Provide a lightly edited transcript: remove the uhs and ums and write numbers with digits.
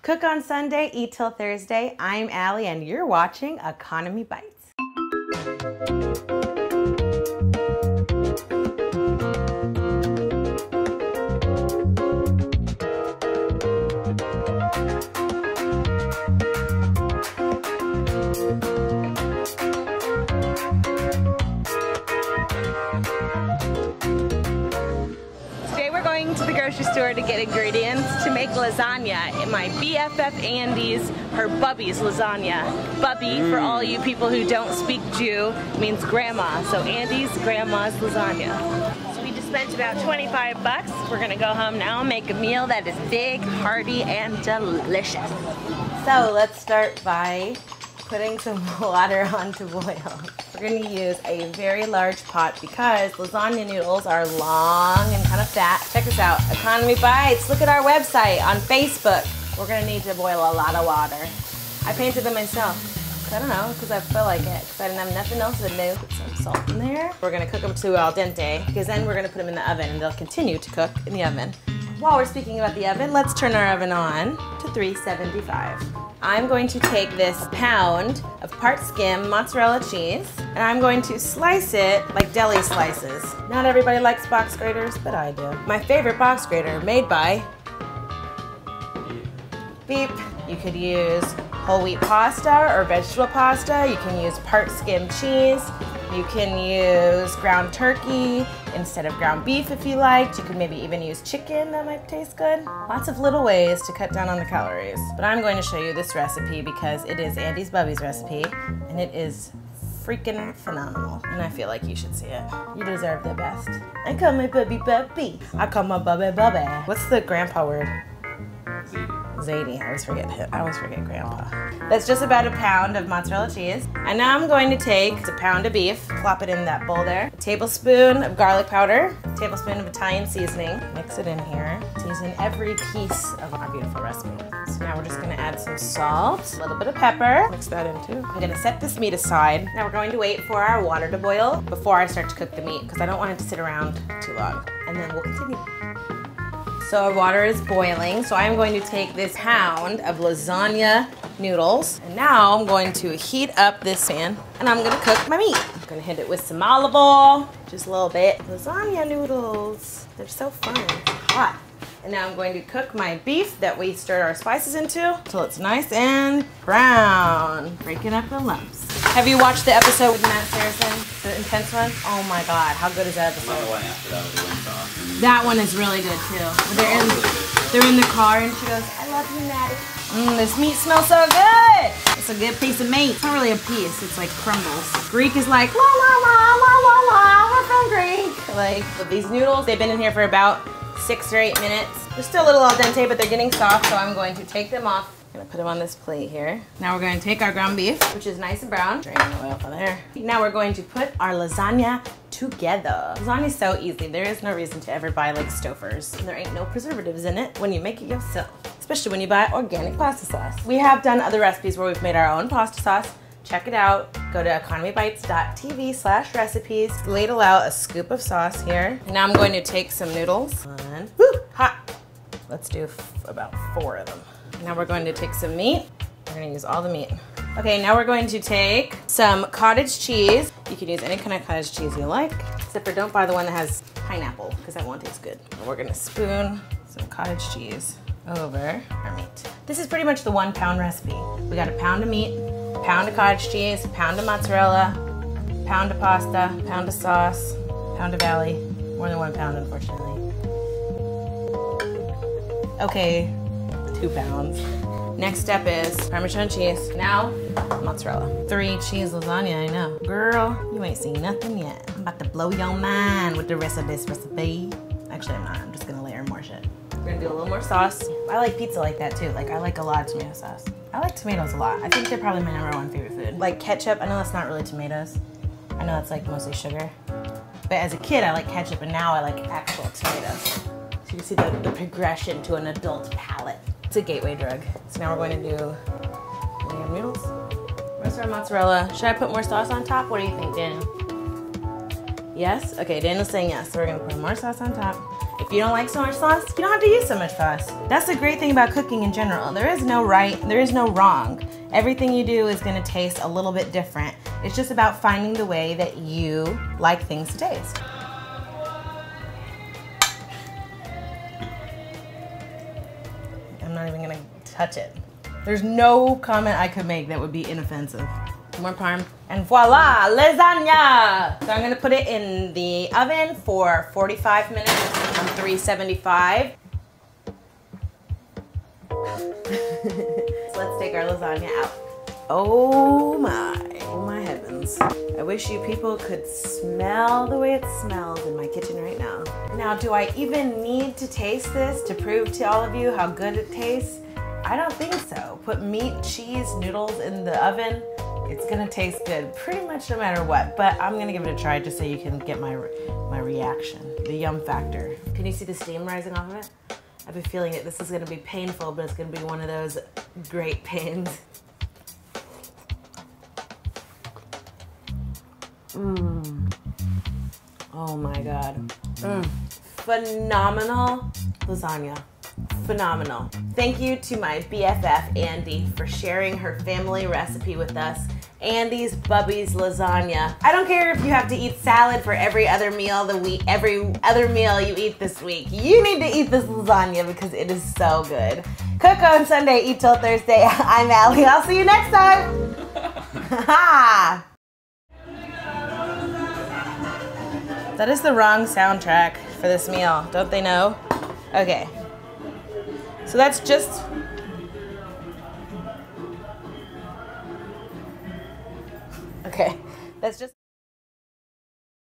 Cook on Sunday, eat till Thursday. I'm Allie and you're watching Economy Bites. To the grocery store to get ingredients to make lasagna in my BFF Andie's, her Bubbe's lasagna. Bubbe, for all you people who don't speak Jew, means grandma. So Andie's grandma's lasagna. So we just spent about 25 bucks. We're gonna go home now and make a meal that is big, hearty, and delicious. So let's start by putting some water on to boil. We're gonna use a very large pot because lasagna noodles are long and kind of fat. Check this out, Economy Bites. Look at our website on Facebook. We're gonna need to boil a lot of water. I painted them myself. I don't know, because I feel like it, because I didn't have nothing else to do. Put some salt in there. We're gonna cook them to al dente, because then we're gonna put them in the oven and they'll continue to cook in the oven. While we're speaking about the oven, let's turn our oven on to 375. I'm going to take this pound of part skim mozzarella cheese and I'm going to slice it like deli slices. Not everybody likes box graters, but I do. My favorite box grater, made by Beep. You could use whole wheat pasta or vegetable pasta. You can use part skim cheese. You can use ground turkey instead of ground beef if you liked. You could maybe even use chicken, that might taste good. Lots of little ways to cut down on the calories. But I'm going to show you this recipe because it is Andie's Bubbe's recipe and it is freaking phenomenal. And I feel like you should see it. You deserve the best. I call my Bubbe Bubbe. I call my Bubbe Bubbe. What's the grandpa word? Zadie. I always forget grandpa. That's just about a pound of mozzarella cheese. And now I'm going to take a pound of beef, plop it in that bowl there, a tablespoon of garlic powder, a tablespoon of Italian seasoning, mix it in here, season every piece of our beautiful recipe. So now we're just gonna add some salt, a little bit of pepper, mix that in too. I'm gonna set this meat aside. Now we're going to wait for our water to boil before I start to cook the meat because I don't want it to sit around too long. And then we'll continue. So our water is boiling, so I'm going to take this pound of lasagna noodles, and now I'm going to heat up this pan, and I'm gonna cook my meat. I'm gonna hit it with some olive oil, just a little bit. Lasagna noodles, they're so fun, it's hot. And now I'm going to cook my beef that we stirred our spices into until it's nice and brown. Breaking up the lumps. Have you watched the episode with Matt Saracen, the intense one? Oh my God, how good is that episode? The one after that was the sauce. That one is really good too. They're in the car and she goes, I love you, Maddie. This meat smells so good. It's a good piece of meat. It's not really a piece, it's like crumbles. Greek is like, la la la la la la, we're from Greek. Like, with these noodles, they've been in here for about 6 or 8 minutes. They're still a little al dente, but they're getting soft, so I'm going to take them off. I'm gonna put them on this plate here. Now we're going to take our ground beef, which is nice and brown. Drain the oil from there. Now we're going to put our lasagna together. Lasagna is so easy. There is no reason to ever buy like Stouffer's. There ain't no preservatives in it when you make it yourself, especially when you buy organic pasta sauce. We have done other recipes where we've made our own pasta sauce. Check it out. Go to economybites.tv/recipes. Ladle out a scoop of sauce here. And now I'm going to take some noodles. Woo, hot. Let's do about 4 of them. Now we're going to take some meat. We're going to use all the meat. Okay, now we're going to take some cottage cheese. You can use any kind of cottage cheese you like, except for don't buy the one that has pineapple because that won't taste good. And we're going to spoon some cottage cheese over our meat. This is pretty much the 1 pound recipe. We got a pound of meat, a pound of cottage cheese, a pound of mozzarella, a pound of pasta, a pound of sauce, a pound of Allie. More than 1 pound, unfortunately. Okay, 2 pounds. Next step is Parmesan cheese. Now, mozzarella. 3 cheese lasagna, I know. Girl, you ain't seen nothing yet. I'm about to blow your mind with the rest of this recipe. Actually, I'm not. I'm just gonna layer more shit. We're gonna do a little more sauce. I like pizza like that too. Like, I like a lot of tomato sauce. I like tomatoes a lot. I think they're probably my #1 favorite food. Like ketchup, I know that's not really tomatoes. I know that's like mostly sugar. But as a kid, I like ketchup, and now I like actual tomatoes. So you can see the progression to an adult palate. It's a gateway drug. So now we're going to do lamb noodles. Where's our mozzarella? Should I put more sauce on top? What do you think, Daniel? Yes? Okay, Daniel's saying yes. So we're gonna put more sauce on top. If you don't like so much sauce, you don't have to use so much sauce. That's the great thing about cooking in general. There is no right, there is no wrong. Everything you do is gonna taste a little bit different. It's just about finding the way that you like things to taste. I'm not even gonna touch it. There's no comment I could make that would be inoffensive. More parm. And voila, lasagna! So I'm gonna put it in the oven for 45 minutes on 375. So let's take our lasagna out. Oh my heavens. I wish you people could smell the way it smells in my kitchen right now. Now, do I even need to taste this to prove to all of you how good it tastes? I don't think so. Put meat, cheese, noodles in the oven. It's gonna taste good pretty much no matter what, but I'm gonna give it a try just so you can get my reaction, the yum factor. Can you see the steam rising off of it? I've been feeling it. This is gonna be painful, but it's gonna be one of those great pains. Oh my God. Phenomenal lasagna. Phenomenal. Thank you to my BFF, Andie, for sharing her family recipe with us. Andie's Bubbe's Lasagna. I don't care if you have to eat salad for every other meal every other meal you eat this week. You need to eat this lasagna because it is so good. Cook on Sunday, eat till Thursday. I'm Allie. I'll see you next time. That is the wrong soundtrack for this meal. Don't they know? Okay. So that's just... Okay. That's just...